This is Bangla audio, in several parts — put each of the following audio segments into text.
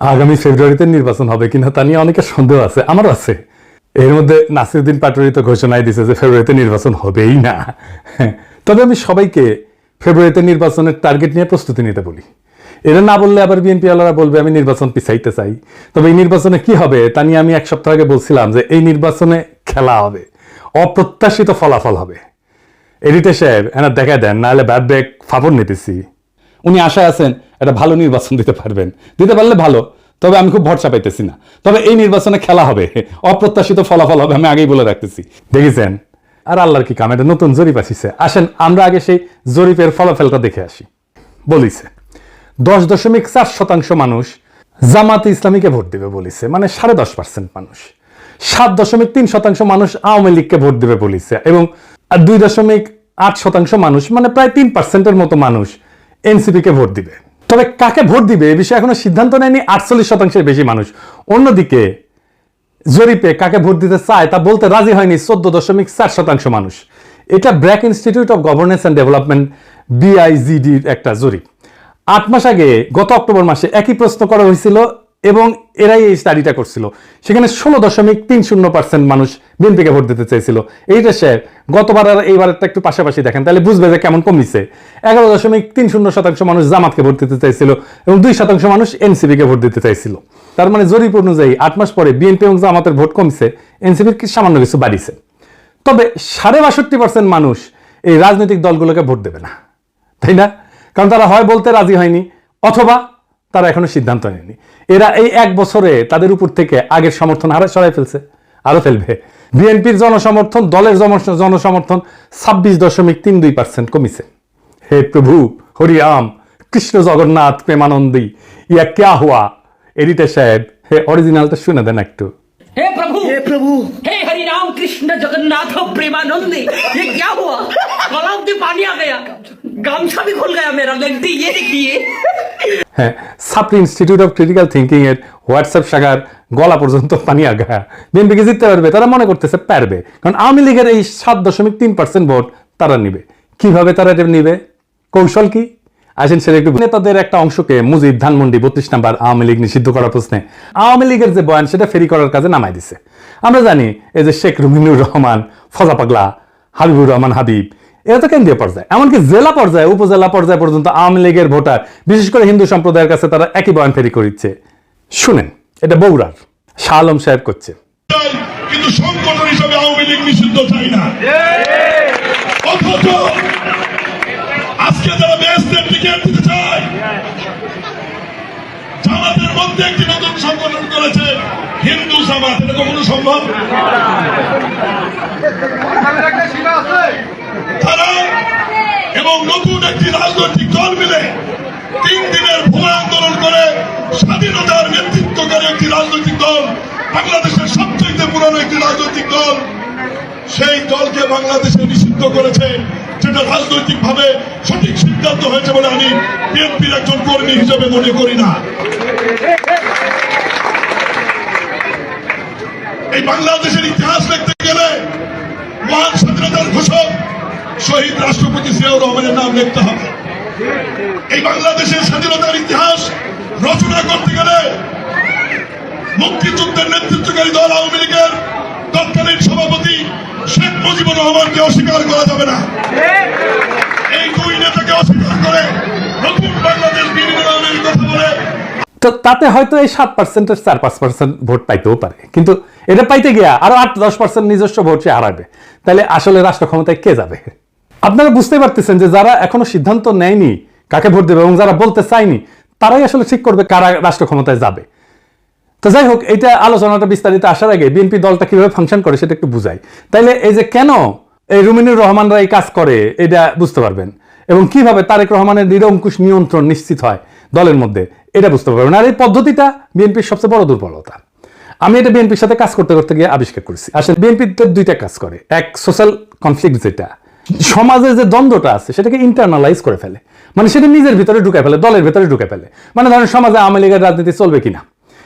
আগামী ফেব্রুয়ারিতে নির্বাচন হবে কিনা তা নিয়ে অনেকের সন্দেহ আছে, আমারও আছে। এর মধ্যে নাসিরউদ্দিন পাটোয়ারি তো ঘোষণাই দিয়েছে যে ফেব্রুয়ারিতে নির্বাচন হবেই না। তবে আমি সবাইকে ফেব্রুয়ারিতে নির্বাচনের টার্গেট নিয়ে প্রস্তুতি নিতে বলি। এরা না বললে আবার বিএনপি ওয়ালারা বলবে আমি নির্বাচন পিছাইতে চাই। তবে এই নির্বাচনে কি হবে তা নিয়ে আমি এক সপ্তাহ আগে বলছিলাম যে এই নির্বাচনে খেলা হবে, অপ্রত্যাশিত ফলাফল হবে। এডিটর সাহেব এনার দেখা দেন, নাহলে ব্যাট ব্যাগ ফাপড় নিতেছি। উনি আশায় আছেন একটা ভালো নির্বাচন দিতে পারবেন, দিতে পারলে ভালো, তবে আমি খুব ভরসা পাইতেছি না। তবে এই নির্বাচনে খেলা হবে, অপ্রত্যাশিত ফলাফল হবে, আমি আগেই বলে রাখতেছি। দেখেছেন? আর আল্লাহর কি কাম, এটা নতুন জরিপ আসিছে। আসেন আমরা আগে সেই জরিপের ফলাফলটা দেখে আসি। বলিছে 10.4% মানুষ জামাতে ইসলামীকে ভোট দিবে বলিছে, মানে 10.5% মানুষ। 7.3% মানুষ আওয়ামী লীগকে ভোট দিবে বলিছে, এবং 2.8% মানুষ, মানে প্রায় 3%-এর মতো মানুষ এনসিপি কে ভোট দিবে। তবে কাকে ভোট দিবে এ বিষয়ে এখনো সিদ্ধান্ত নেয়নি 48%-এর বেশি মানুষ। অন্যদিকে জরিপে কাকে ভোট দিতে চায় তা বলতে রাজি হয়নি 14.4% মানুষ। এটা BRAC institute of governance and development BIGDর একটা জরিপ। 8 মাস আগে গত অক্টোবর মাসে একই প্রশ্ন করা হয়েছিল এবং এরাই এই স্টাডিটা করছিল। সেখানে 16.30% মানুষ বিএনপিকে ভোট দিতে চাইছিল। এইটা স্যার গতবার আর এইবারটা একটু পাশাপাশি দেখেন, তাহলে বুঝবে যে কেমন কমিছে। 11.30% মানুষ জামাতকে ভোট দিতে চাইছিল এবং 2% মানুষ এনসিপিকে ভোট দিতে চাইছিল। তার মানে জরিপ অনুযায়ী 8 মাস পরে বিএনপি এবং জামাতের ভোট কমছে, এনসিপির সামান্য কিছু বাড়িছে। তবে 62% মানুষ এই রাজনৈতিক দলগুলোকে ভোট দেবে না, তাই না? কারণ তারা হয় বলতে রাজি হয়নি, অথবা তারা এখনো সিদ্ধান্ত নেয়নি। এরা এই 1 বছরে তাদের উপর থেকে আগের সমর্থন সরাই ফেলছে, আরো ফেলবে। বিএনপির জনসমর্থন, দলের জনসমর্থন 26.32% কমিছে। হে প্রভু হরিরাম কৃষ্ণ জগন্নাথ প্রেমানন্দী, ইয়া ক্যা হুয়া? এডিটর সাহেব হে অরিজিনালটা শুনে দেন একটু। हे प्रभु हे हरि राम कृष्ण जगन्नाथ प्रेमानंदी, ये क्या हुआ? गलाव में पानी आ गया, गामछा भी खुल गया मेरा, लगती ये देखिए। হ্যাঁ, সাপ্রি ইনস্টিটিউট অফ ক্রিটিক্যাল থিঙ্কিং এর হোয়াটসঅ্যাপ শাখার গলা পর্যন্ত পানি আগা। বিএনপিকে জিততে পারবে, তারা মনে করতেছে পারবে, কারণ আওয়ামী লীগের এই 7.3% ভোট তারা নিবে। কিভাবে তারা এটা নিবে, কৌশল কি? আসেন সেটা একটু। নেতাদের একটা অংশকে মুজিব ধানমন্ডি 32 নাম্বার আওয়ামী লীগ নিষিদ্ধ করার প্রশ্নে আওয়ামী লীগের যে বয়ান সেটা ফেরি করার কাজে নামাই দিছে। আমরা জানি এই যে শেখ রুমিনুর রহমান, ফজা পাগলা, হাবিবুর রহমান হাবিব, এরা তো কেন্দ্রীয় পর্যায়ে, এমনকি জেলা পর্যায়ে, উপজেলা পর্যায়ে পর্যন্ত আওয়ামী লীগের ভোটার, বিশেষ করে হিন্দু সম্প্রদায়ের কাছে তারা একই বয়ান ফেরি করিচ্ছে। শুনেন, এটা বগুড়ার শাহ আলম সাহেব করছে। কিন্তু সংগঠন হিসেবে আওয়ামী লীগ নিষিদ্ধ চাই না। অথচ আজকে যারা বেহেশতের টিকিট দিতে চায়, জামাতের মধ্যে একটি নতুন সংগঠন করেছে হিন্দু জামাত, এটা কখনো সম্ভব? তারা এবং নতুন একটি রাজনৈতিক দল মিলে 3 দিনের ভূমি আন্দোলন করে স্বাধীনতার নেতৃত্বকারী একটি রাজনৈতিক দল, বাংলাদেশের সবচেয়ে পুরানো একটি রাজনৈতিক দল, সেই দলকে বাংলাদেশে নিষিদ্ধ করেছে, যেটা রাজনৈতিক ভাবে সঠিক সিদ্ধান্ত হয়েছে বলে আমি বিএনপির একজন কর্মী হিসেবে মনে করি না। এই বাংলাদেশের ইতিহাস লিখতে গেলে মহান স্বাধীনতার ঘোষক শহীদ রাষ্ট্রপতি জিয়াউর রহমানের নাম লিখতে হবে। এই বাংলাদেশের স্বাধীনতার ইতিহাস রচনা করতে গেলে মুক্তিযুদ্ধের নেতৃত্বকারী দল আওয়ামী লীগের তৎকালীন সভাপতি শেখ মুজিবুর রহমানকে অস্বীকার করা যাবে না। এই 2 নেতাকে অস্বীকার করে নতুন বাংলাদেশ বিনির্মাণের কথা বলে, তো তাতে হয়তো এই 7%-এর 4-5% ভোট পাইতেও পারে, কিন্তু এটা পাইতে গিয়া আরো 8-10% নিজস্ব ভোট সে হারাবে। তাহলে আসলে রাষ্ট্র ক্ষমতায় কে যাবে? আপনারা বুঝতে পারতেছেন যে যারা এখনো সিদ্ধান্ত নেয়নি কাকে ভোট দেবে এবং যারা বলতে চায়নি, তারাই আসলে ঠিক করবে কারা রাষ্ট্র ক্ষমতায় যাবে। তো যাই হোক, এইটা আলোচনাটা বিস্তারিত আসার আগে বিএনপি দলটা কিভাবে ফাংশন করে সেটা একটু বুঝাই। তাইলে এই যে কেন এই রুমিনুর রহমানরা এই কাজ করে এটা বুঝতে পারবেন, এবং কিভাবে তারেক রহমানের নিরঙ্কুশ নিয়ন্ত্রণ নিশ্চিত হয় দলের মধ্যে এটা বুঝতে পারবেন। আর এই পদ্ধতিটা বিএনপির সবচেয়ে বড় দুর্বলতা। আমি এটা বিএনপির সাথে কাজ করতে করতে গিয়ে আবিষ্কার করেছি। আসলে বিএনপি তো 2টা কাজ করে। এক, সোশ্যাল কনফ্লিক্ট, যেটা সমাজে যে দ্বন্দ্বটা আছে সেটাকে ইন্টারনালাইজ করে ফেলে, মানে সেটা নিজের ভিতরে ঢুকে ফেলে, দলের ভিতরে ঢুকে ফেলে। মানে ধরেন সমাজে আওয়ামী লীগের রাজনীতি চলবে কিনা,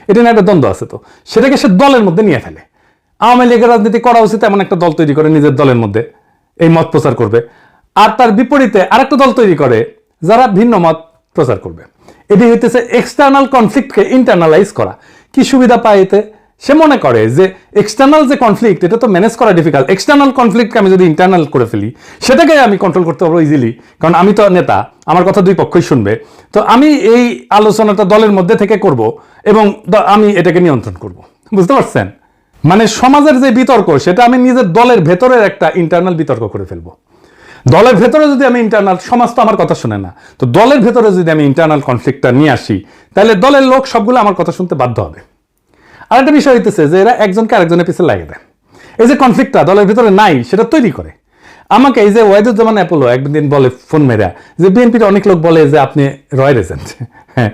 এটা নিয়ে একটা দ্বন্দ্ব আছে, তো সেটাকে সে দলের মধ্যে নিয়ে ফেলে। আওয়ামী লীগের রাজনীতি করা উচিত এমন একটা দল তৈরি করে নিজের দলের মধ্যে এই মত প্রচার করবে, আর তার বিপরীতে আরেকটা দল তৈরি করে যারা ভিন্ন মত প্রচার করবে। এটি হইতেছে এক্সটার্নাল কনফ্লিক্টকে ইন্টারনালাইজ করা। কি সুবিধা পায় এতে? সে মনে করে যে এক্সটার্নাল যে কনফ্লিক্ট এটা তো ম্যানেজ করা ডিফিকাল্ট, এক্সটার্নাল কনফ্লিক্টকে আমি যদি ইন্টারনাল করে ফেলি সেটাকে আমি কন্ট্রোল করতে পারবো ইজিলি, কারণ আমি তো নেতা, আমার কথা দুই পক্ষই শুনবে। তো আমি এই আলোচনাটা দলের মধ্যে থেকে করব এবং আমি এটাকে নিয়ন্ত্রণ করব। বুঝতে পারছেন? মানে সমাজের যে বিতর্ক সেটা আমি নিজের দলের ভেতরের একটা ইন্টারনাল বিতর্ক করে ফেলবো। দলের ভেতরে যদি আমি ইন্টারনাল, সমাজ তো আমার কথা শুনে না, তো দলের ভেতরে যদি আমি ইন্টারনাল কনফ্লিক্টটা নিয়ে আসি তাহলে দলের লোক সবগুলো আমার কথা শুনতে বাধ্য হবে। আরেকটা বিষয় হইতেছে যে এরা একজনকে আরেকজনের পিছনে লাগিয়ে দেয়। এই যে কনফ্লিক্টটা দলের ভিতরে নাই সেটা তৈরি করে। আমাকে এই যে ওয়াহিদুজ্জামান অ্যাপোলো একদিন বলে ফোন মেরা যে বিএনপির অনেক লোক বলে যে আপনি রয়ের এজেন্ট। হ্যাঁ,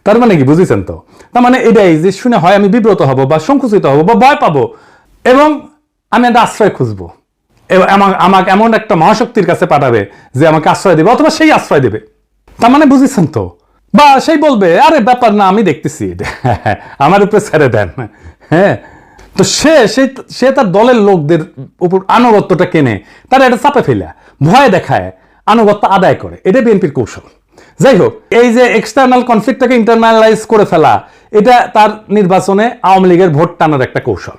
তার মানে কি বুঝেছেন তো? তার মানে এটাই যে শুনে হয় আমি বিব্রত হব বা সংকুচিত হব বা ভয় পাবো এবং আমি একটা আশ্রয় খুঁজবো, আমাকে এমন একটা মহাশক্তির কাছে পাঠাবে যে আমাকে আশ্রয় দেবে অথবা সেই আশ্রয় দেবে। তার মানে বুঝেছেন তো? বা সেই বলবে আরে ব্যাপার না, আমি দেখতেছি, আমার উপরে ছেড়ে দেন। হ্যাঁ, তো সে তার দলের লোকদের উপর আনুগত্যটা কেনে, তারা এটা চাপে ফেলে ভয় দেখায়, আনুগত্য আদায় করে। এটা বিএনপির কৌশল। যাই হোক, এই যে এক্সটার্নাল কনফ্লিক্টটাকে ইন্টারনালাইজ করে ফেলা, এটা তার নির্বাচনে আওয়ামী লীগের ভোট টানার একটা কৌশল।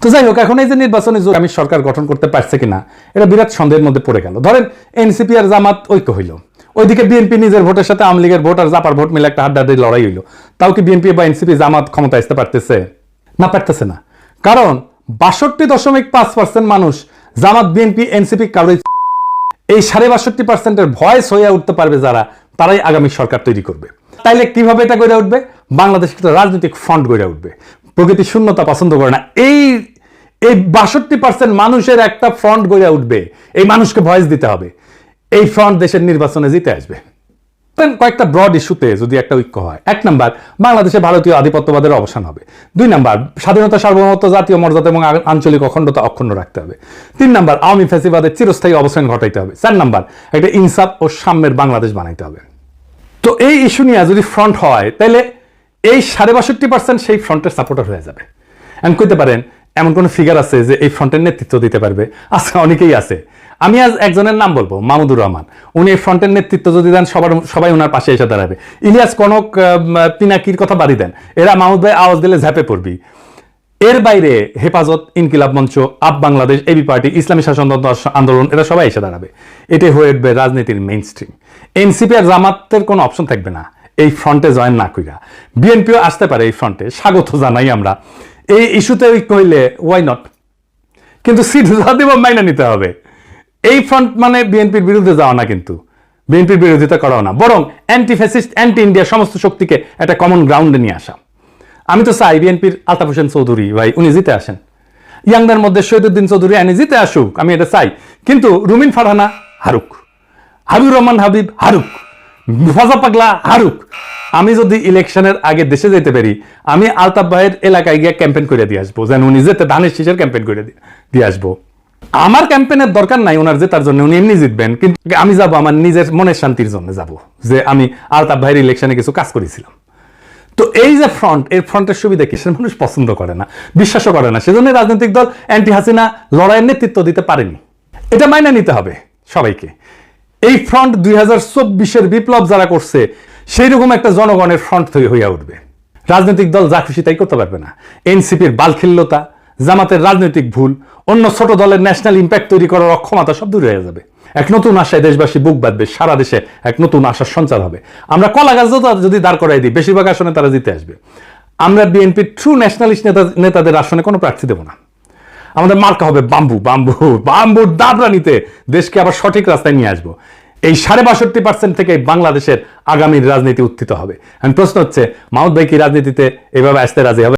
তো যাই হোক, এখন এই যে নির্বাচনে আমি সরকার গঠন করতে পারছে কিনা এটা বিরাট সন্দেহের মধ্যে পড়ে গেল। ধরেন এনসিপি আর জামাত ঐক্য হইল, ওইদিকে বিএনপি নিজের ভোটের সাথে আওয়ামী লীগের ভোট আর জাপার ভোট মিলে একটা হাড্ডাহাড্ডি লড়াই হইল। তাও কি বিএনপি বা এনসিপি জামাত ক্ষমতা আসতে পারতেছে? না, পারতেছে না। কারণ 62.5% মানুষ জামাত বিএনপি এনসিপি কারোই, এই 62.5%-এর ভয়েস হয়ে উঠতে পারবে যারা, তারাই আগামী সরকার তৈরি করবে। তাইলে কিভাবে এটা গড়ে উঠবে? বাংলাদেশ একটা রাজনৈতিক ফ্রন্ট গড়ে উঠবে। প্রকৃতি শূন্যতা পছন্দ করে না। এই 62% মানুষের একটা ফ্রন্ট গড়ে উঠবে। এই মানুষকে ভয়েস দিতে হবে। এই ফ্রন্ট দেশের নির্বাচনে জিতে আসবে। কয়েকটা ব্রড ইস্যুতে যদি একটা ঐক্য হয়, 1 নাম্বার বাংলাদেশে ভারতীয় আধিপত্যবাদের অবসান হবে। 2 নাম্বার স্বাধীনতা, সার্বভৌমত্ব, জাতীয় মর্যাদা এবং আঞ্চলিক অখণ্ডতা অক্ষুণ্ণ রাখতে হবে। 3 নাম্বার আওয়ামী ফ্যাসিবাদের চিরস্থায়ী অবসান ঘটাইতে হবে। 4 নাম্বার একটা ইনসাফ ও সাম্যের বাংলাদেশ বানাইতে হবে। তো এই ইস্যু নিয়ে যদি ফ্রন্ট হয় তাহলে এই 62.5% সেই ফ্রন্টের সাপোর্টার হয়ে যাবে। আমি কইতে পারেন এমন কোন ফিগার আছে যে এই ফ্রন্টের নেতৃত্ব দিতে পারবে? আছে, অনেকেই আছে। আমি আজ একজনের নাম বলবো, মাহমুদুর রহমান। উনি এই ফ্রন্টের নেতৃত্ব যদি দেন সবাই ওনার পাশে এসে দাঁড়াবে। ইলিয়াস কনক, পিনাকির কথা বাড়ি দেন, এরা মাহমুদ ভাই আওয়াজ দিলে ঝাঁপে পড়বি। এর বাইরে হেফাজত, ইনকিলাব মঞ্চ, আপ বাংলাদেশ, এবি পার্টি, ইসলামী শাসনতন্ত্র আন্দোলন, এরা সবাই এসে দাঁড়াবে। এটাই হয়ে উঠবে রাজনীতির মেইন স্ট্রিম। এনসিপি আর জামাতের কোনো অপশন থাকবে না এই ফ্রন্টে জয়েন না কইরা। বিএনপিও আসতে পারে এই ফ্রন্টে, স্বাগত জানাই আমরা। এই ইস্যুতে ঐক্য হইলে ওয়াই নট, কিন্তু সিট দিব মাইনা নিতে হবে। এই ফ্রন্ট মানে বিএনপির বিরুদ্ধে যাওয়া না, কিন্তু বিএনপির বিরোধিতা করাও না, বরং অ্যান্টি ফ্যাসিস্ট, অ্যান্টি ইন্ডিয়া সমস্ত শক্তিকে একটা কমন গ্রাউন্ডে নিয়ে আসা। আমি তো চাই বিএনপির আলতাফ হোসেন চৌধুরী ভাই উনি জিতে আসেন, ইয়াংদের মধ্যে শহীদুদ্দিন চৌধুরী আইনি জিতে আসুক, আমি এটা চাই। কিন্তু রুমিন ফারহানা হারুক, হাবিবুর রহমান হাবিব হারুক, ফাজা পাগলা হারুক। আমি যদি ইলেকশনের আগে দেশে যেতে পারি, আমি আলতাফ ভাইয়ের এলাকায় গিয়ে ক্যাম্পেইন করে দিয়ে আসবো, যেন উনি যেতে ধানের শীষের ক্যাম্পেইন করে দিয়ে আসবো। আমার ক্যাম্পেইনের দরকার নাই ওনার জেতার জন্য, উনি এমনি জিতবেন, কিন্তু আমি যাব আমার নিজের মনের শান্তির জন্য যাব, যে আমি আলতাফ ভাইয়ের ইলেকশনে কিছু কাজ করেছিলাম। তো এই যে ফ্রন্ট, এই ফ্রন্টের সুবিধা কি? সে মানুষ পছন্দ করে না, বিশ্বাসও করে না। সেজন্য রাজনৈতিক দল অ্যান্টি হাসিনা লড়াইয়ের নেতৃত্ব দিতে পারেনি। এটা মাইনে নিতে হবে সবাইকে। এই ফ্রন্ট 2024-এর বিপ্লব যারা করছে সেই রকম একটা জনগণের ফ্রন্ট হইয়া উঠবে। রাজনৈতিক দল যা খুশি তাই করতে পারবে না। এনসিপির বালখিল্যতা, জামাতের রাজনৈতিক ভুল, অন্য ছোট দলের ন্যাশনাল ইম্প্যাক্ট তৈরি করার অক্ষমতা সব দূর হয়ে যাবে। এক নতুন আশায় দেশবাসী বুক বাঁধবে, সারা দেশে এক নতুন আশার সঞ্চার হবে। আমরা কলা গাছ যদি দাঁড় করাই দিই, বেশিরভাগ আসনে তারা জিতে আসবে। আমরা বিএনপির ট্রু ন্যাশনালিস্ট নেতাদের আসনে কোনো প্রার্থী দেব না। আমাদের মার্কা হবে বাম্বু, বাম্বু, বাম্বুর দাবরানিতে দেশকে আবার সঠিক রাস্তায় নিয়ে আসবো। এই 62% থেকে বাংলাদেশের আগামীর রাজনীতি উত্থিত হবে। প্রশ্ন হচ্ছে, মাহমুদ ভাই কি রাজনীতিতে এভাবে আসতে রাজি হবে?